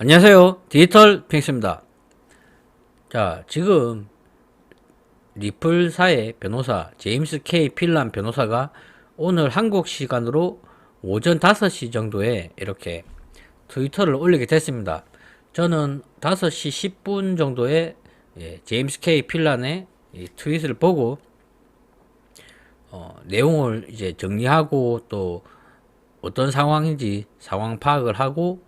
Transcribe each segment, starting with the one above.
안녕하세요. 디지털 핑스입니다. 자, 지금 리플사의 변호사 제임스 K 필란 변호사가 오늘 한국 시간으로 오전 5시 정도에 이렇게 트위터를 올리게 됐습니다. 저는 5시 10분 정도에 제임스 K 필란의 트윗을 보고 내용을 이제 정리하고 또 어떤 상황인지 상황 파악을 하고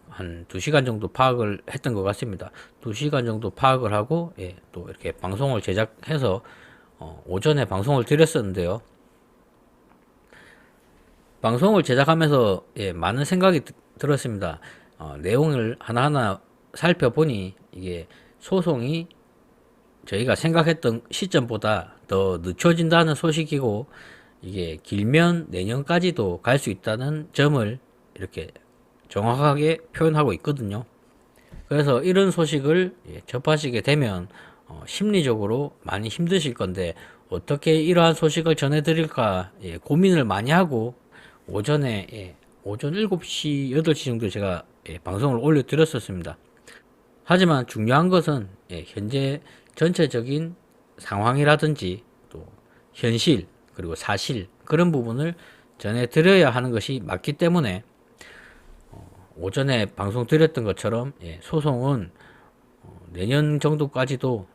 한 2시간 정도 파악을 했던 것 같습니다. 2시간 정도 파악을 하고 또 이렇게 방송을 제작해서 오전에 방송을 드렸었는데요. 방송을 제작하면서 많은 생각이 들었습니다. 내용을 하나하나 살펴보니 이게 소송이 저희가 생각했던 시점보다 더 늦춰진다는 소식이고, 이게 길면 내년까지도 갈 수 있다는 점을 이렇게 정확하게 표현하고 있거든요. 그래서 이런 소식을 접하시게 되면 심리적으로 많이 힘드실 건데, 어떻게 이러한 소식을 전해드릴까 고민을 많이 하고 오전에 오전 7시, 8시 정도 제가 방송을 올려드렸었습니다. 하지만 중요한 것은 현재 전체적인 상황이라든지 또 현실 그리고 사실, 그런 부분을 전해드려야 하는 것이 맞기 때문에 오전에 방송 드렸던 것처럼 소송은 내년 정도까지도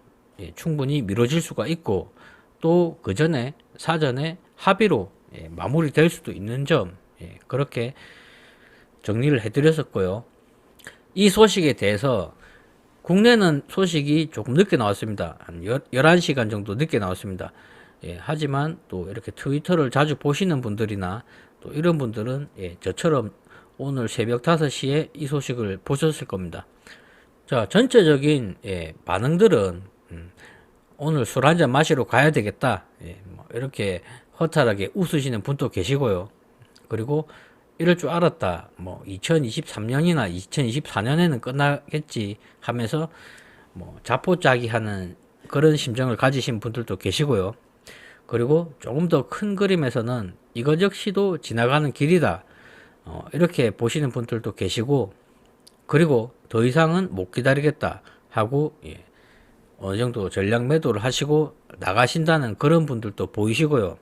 충분히 미뤄질 수가 있고, 또 그 전에 사전에 합의로 마무리될 수도 있는 점, 그렇게 정리를 해드렸었고요. 이 소식에 대해서 국내는 소식이 조금 늦게 나왔습니다. 한 11시간 정도 늦게 나왔습니다. 하지만 또 이렇게 트위터를 자주 보시는 분들이나 또 이런 분들은 저처럼 오늘 새벽 5시에 이 소식을 보셨을 겁니다. 자, 전체적인 반응들은 오늘 술 한잔 마시러 가야 되겠다, 뭐 이렇게 허탈하게 웃으시는 분도 계시고요. 그리고 이럴 줄 알았다, 뭐 2023년이나 2024년에는 끝나겠지 하면서 뭐 자포자기하는 그런 심정을 가지신 분들도 계시고요. 그리고 조금 더 큰 그림에서는 이것 역시도 지나가는 길이다, 이렇게 보시는 분들도 계시고, 그리고 더 이상은 못 기다리겠다 하고 어느 정도 전략 매도를 하시고 나가신다는 그런 분들도 보이시고요.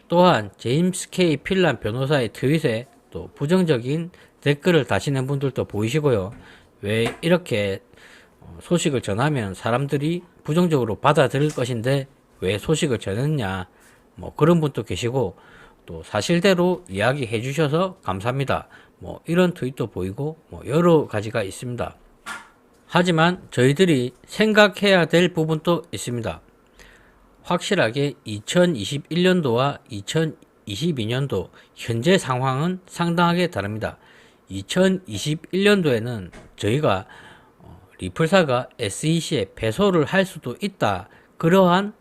또한 제임스 K 필란 변호사의 트윗에 또 부정적인 댓글을 다시는 분들도 보이시고요. 왜 이렇게 소식을 전하면 사람들이 부정적으로 받아들일 것인데 왜 소식을 전했냐, 뭐 그런 분도 계시고, 또 사실대로 이야기해 주셔서 감사합니다, 뭐 이런 트윗도 보이고, 뭐 여러 가지가 있습니다. 하지만 저희들이 생각해야 될 부분도 있습니다. 확실하게 2021년도와 2022년도 현재 상황은 상당하게 다릅니다. 2021년도에는 저희가 리플사가 SEC에 배소를 할 수도 있다, 그러한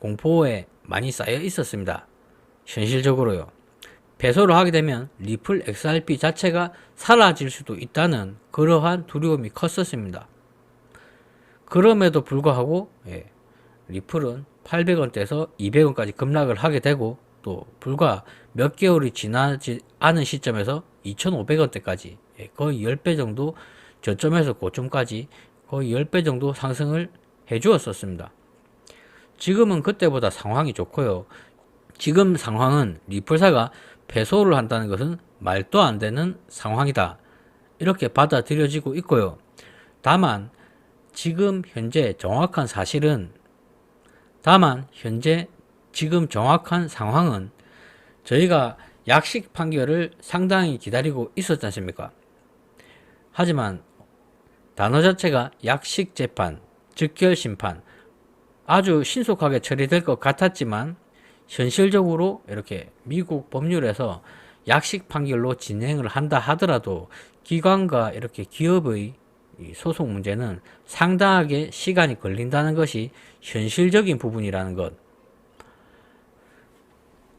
공포에 많이 쌓여 있었습니다. 현실적으로요. 배소를 하게 되면 리플 XRP 자체가 사라질 수도 있다는 그러한 두려움이 컸었습니다. 그럼에도 불구하고 리플은 800원대에서 200원까지 급락을 하게 되고, 또 불과 몇 개월이 지나지 않은 시점에서 2,500원대까지 거의 10배 정도, 저점에서 고점까지 거의 10배 정도 상승을 해 주었었습니다. 지금은 그때보다 상황이 좋고요. 지금 상황은 리플사가 배소를 한다는 것은 말도 안 되는 상황이다, 이렇게 받아들여지고 있고요. 다만 지금 현재 정확한 사실은, 지금 정확한 상황은 저희가 약식 판결을 상당히 기다리고 있었지 않습니까? 하지만 단어 자체가 약식 재판, 즉결 심판, 아주 신속하게 처리될 것 같았지만 현실적으로 이렇게 미국 법률에서 약식 판결로 진행을 한다 하더라도 기관과 이렇게 기업의 소송 문제는 상당하게 시간이 걸린다는 것이 현실적인 부분이라는 것,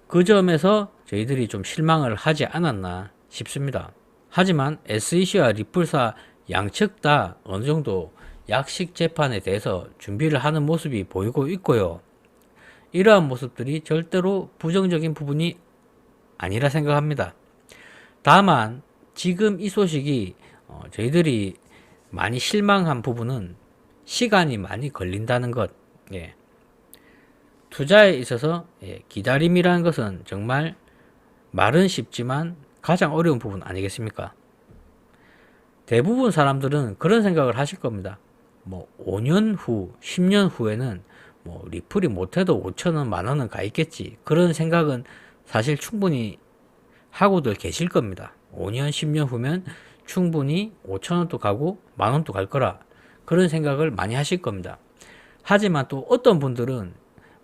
그 점에서 저희들이 좀 실망을 하지 않았나 싶습니다. 하지만 SEC와 리플사 양측 다 어느 정도 약식 재판에 대해서 준비를 하는 모습이 보이고 있고요. 이러한 모습들이 절대로 부정적인 부분이 아니라 생각합니다. 다만 지금 이 소식이 저희들이 많이 실망한 부분은 시간이 많이 걸린다는 것. 예. 투자에 있어서 기다림이라는 것은 정말 말은 쉽지만 가장 어려운 부분 아니겠습니까? 대부분 사람들은 그런 생각을 하실 겁니다. 뭐 5년 후, 10년 후에는 뭐 리플이 못해도 5천원, 만원은 가 있겠지. 그런 생각은 사실 충분히 하고들 계실 겁니다. 5년, 10년 후면 충분히 5천원도 가고 만원도 갈 거라. 그런 생각을 많이 하실 겁니다. 하지만 또 어떤 분들은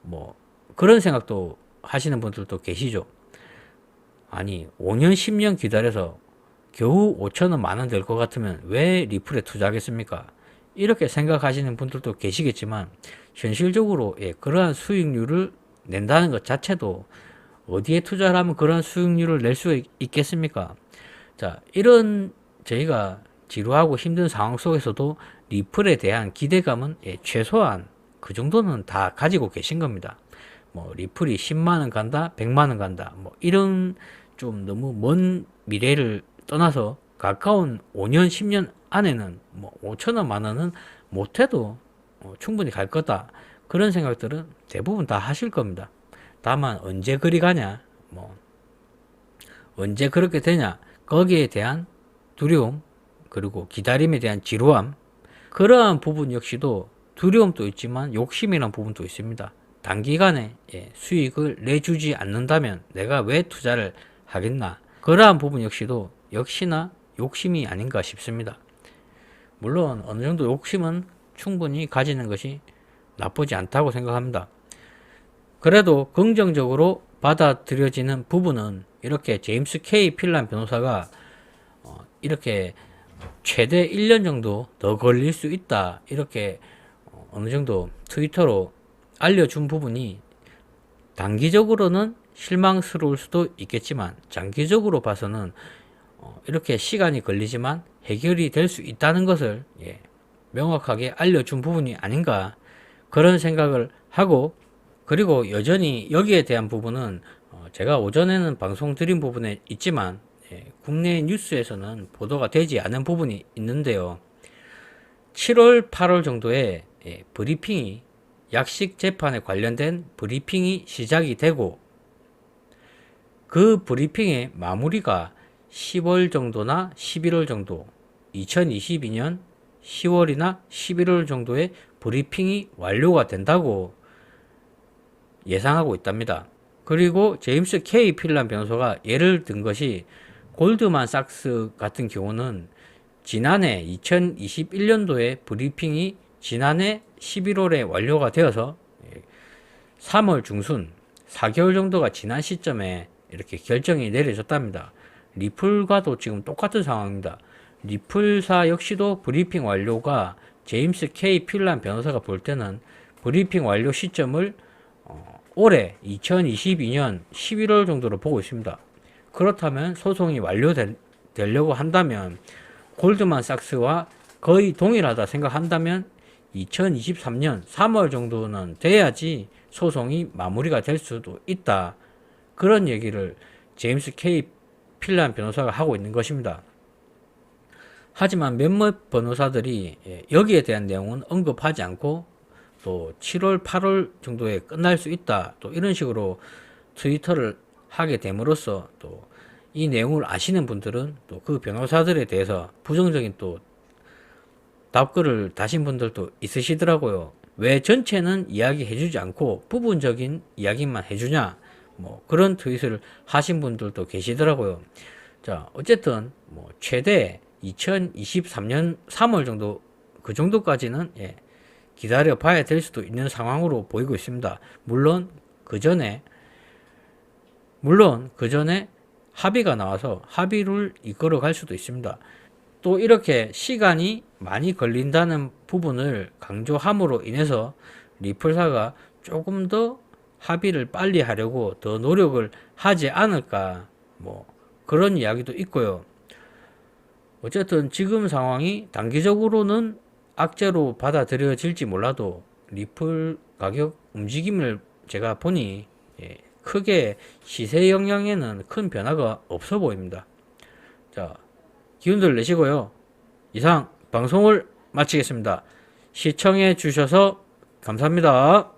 뭐 그런 생각도 하시는 분들도 계시죠. 아니 5년 10년 기다려서 겨우 5천원 만원 될 것 같으면 왜 리플에 투자하겠습니까? 이렇게 생각하시는 분들도 계시겠지만 현실적으로 그러한 수익률을 낸다는 것 자체도 어디에 투자를 하면 그러한 수익률을 낼 수 있겠습니까? 자, 이런 저희가 지루하고 힘든 상황 속에서도 리플에 대한 기대감은 최소한 그 정도는 다 가지고 계신 겁니다. 뭐 리플이 10만원 간다, 100만원 간다, 뭐 이런 좀 너무 먼 미래를 떠나서 가까운 5년, 10년 안에는 뭐 5천원, 만원은 못해도 충분히 갈 거다. 그런 생각들은 대부분 다 하실 겁니다. 다만 언제 그리 가냐, 뭐 언제 그렇게 되냐, 거기에 대한 두려움, 그리고 기다림에 대한 지루함, 그러한 부분 역시도 두려움도 있지만 욕심이라는 부분도 있습니다. 단기간에 수익을 내주지 않는다면 내가 왜 투자를 하겠나, 그러한 부분 역시도 역시나 욕심이 아닌가 싶습니다. 물론 어느 정도 욕심은 충분히 가지는 것이 나쁘지 않다고 생각합니다. 그래도 긍정적으로 받아들여지는 부분은 이렇게 제임스 K 필란 변호사가 이렇게 최대 1년 정도 더 걸릴 수 있다, 이렇게 어느 정도 트위터로 알려준 부분이 단기적으로는 실망스러울 수도 있겠지만 장기적으로 봐서는 이렇게 시간이 걸리지만 해결이 될 수 있다는 것을 명확하게 알려준 부분이 아닌가, 그런 생각을 하고, 그리고 여전히 여기에 대한 부분은 제가 오전에는 방송 드린 부분에 있지만 국내 뉴스에서는 보도가 되지 않은 부분이 있는데요. 7월, 8월 정도에 브리핑이, 약식 재판에 관련된 브리핑이 시작이 되고, 그 브리핑의 마무리가 10월 정도나 11월 정도, 2022년 10월이나 11월 정도에 브리핑이 완료가 된다고 예상하고 있답니다. 그리고 제임스 K 필란 변호사가 예를 든 것이 골드만삭스 같은 경우는 지난해 2021년도에 브리핑이 지난해 11월에 완료가 되어서 3월 중순 4개월 정도가 지난 시점에 이렇게 결정이 내려졌답니다. 리플과도 지금 똑같은 상황입니다. 리플사 역시도 브리핑 완료가 제임스 K 필란 변호사가 볼 때는 브리핑 완료 시점을 올해 2022년 11월 정도로 보고 있습니다. 그렇다면 소송이 완료되려고 한다면 골드만삭스와 거의 동일하다 생각한다면 2023년 3월 정도는 돼야지 소송이 마무리가 될 수도 있다. 그런 얘기를 제임스 K 필란 변호사가 하고 있는 것입니다. 하지만 몇몇 변호사들이 여기에 대한 내용은 언급하지 않고 또 7월, 8월 정도에 끝날 수 있다, 또 이런 식으로 트위터를 하게 됨으로써 또 이 내용을 아시는 분들은 또 그 변호사들에 대해서 부정적인 또 답글을 다신 분들도 있으시더라고요. 왜 전체는 이야기해주지 않고 부분적인 이야기만 해주냐, 뭐 그런 트윗을 하신 분들도 계시더라고요. 자, 어쨌든 뭐 최대 2023년 3월 정도, 그 정도까지는 기다려 봐야 될 수도 있는 상황으로 보이고 있습니다. 물론 그 전에 합의가 나와서 합의를 이끌어 갈 수도 있습니다. 또 이렇게 시간이 많이 걸린다는 부분을 강조함으로 인해서 리플사가 조금 더 합의를 빨리 하려고 더 노력을 하지 않을까, 뭐 그런 이야기도 있고요. 어쨌든 지금 상황이 단기적으로는 악재로 받아들여질지 몰라도 리플 가격 움직임을 제가 보니 크게 시세 영향에는 큰 변화가 없어 보입니다. 자, 기운들 내시고요. 이상 방송을 마치겠습니다. 시청해 주셔서 감사합니다.